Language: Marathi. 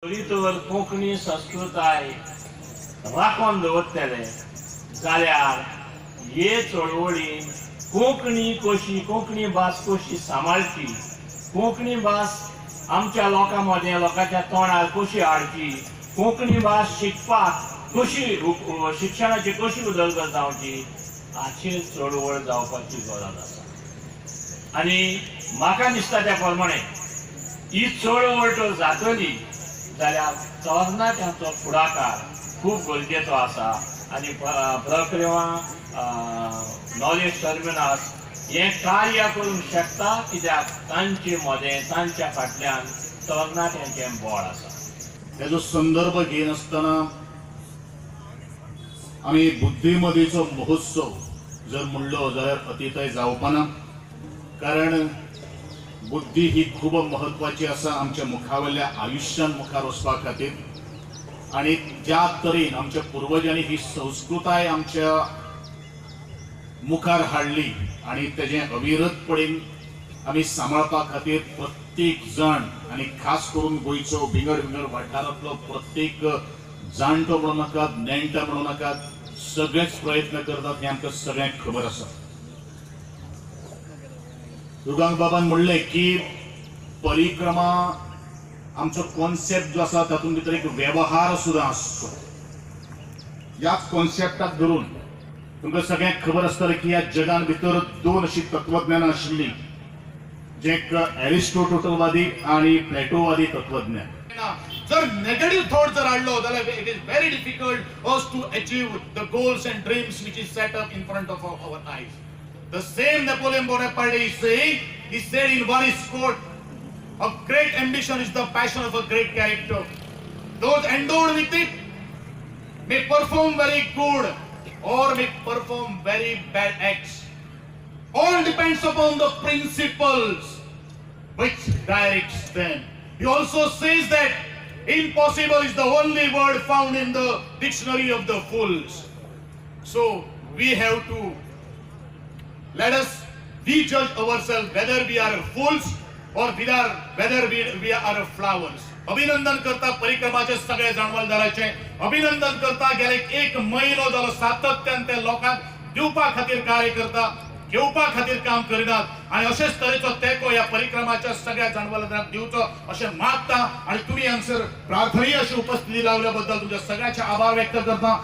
तोवर कोंकणी संस्कृताय राखून दवरतले जाल्यार हे चळवळीन कोंकणी भास कशी सांबाळची, कोंकणी भास आमच्या लोकां मदें लोकांच्या तोंडार कशी हाडची, कोंकणी भास शिकपाक कशी शिक्षणाची कशी उदरगत जावची हाचेर चळवळ जावपाची गरज आसा। आनी म्हाका दिसता त्या प्रमाणे ही चळवळ तर जातली जाल्यार तरणाट्यांचो फुडाकार खूब गरजेचो आसा। आनी प्रक्रिया नॉलेज टर्मिनस हे कार्य करूंक शकता कित्याक तांचे मदें तांच्या फाटल्यान तरणाट्यांचें बळ आसा। तेजो संदर्भ घेवन आसतना आमी बुद्धिमत्तेचो महोत्सव जर म्हणलो जाल्यार अतिशय जावपाना, कारण बुद्धी ही खूब महत्वाची आसा आमच्या मुखावयल्या आयुष्यान मुखार वचपा खातीर। आनी ज्या तरेन आमच्या पुर्वजांनी ही संस्कृताय आमच्या मुखार हाडली आनी तेजें अविरतपणेन आमी सांबाळपा खातीर प्रत्येक जण आनी खास करून गोंयचो विंगड विंगड वाठारांतलो प्रत्येक जाणटो म्हणूं नाकात नेणटो म्हणूं नाकात सगळेच प्रयत्न करतात हें आमकां सगळ्यांक खबर आसा। दुगांग बाबान म्हणलें की परिक्रमा आमचो कॉन्सेप्ट जो आसा तातूंत भितर एक वेवहार सुद्दां आसचो। ह्याच कॉन्सेप्टाक धरून तुमकां सगळ्यांक खबर आसतलें की ह्या जगान भितर दोन अशीं तत्वज्ञानां आशिल्लीं, जे एरिस्टोटलवादी आनी प्लेटोवादी तत्वज्ञान। जर नेगेटिव्ह थॉट जर हाडलो जाल्यार it is very difficult as to achieve the goals and dreams which is set up in front of our eyes. The same Napoleon Bonaparte is saying, he said in one his quote, a great ambition is the passion of a great character. Those endowed with it may perform very good or may perform very bad acts. All depends upon the principles which directs them. He also says that impossible is the only word found in the dictionary of the fools. So we have to let us judge ourselves whether we are fools or whether we are flowers. अभिनंदन करता परिक्रमाचे सगळे जाणवलदाराचे, अभिनंदन करता गेले एक महिनो जालो सातत्यान ते लोकांक दिवपा खातीर कार्य करता, घेवपा खातीर काम करिनात आनी अशेच तरेचो तेंको ह्या परिक्रमाच्या सगळ्या जाणवलदारांक दिवचो अशें मागता। आनी तुमी हांगसर प्रार्थनीय अशी उपस्थिती लावल्या बद्दल तुमच्या सगळ्यांचे आभार व्यक्त करता।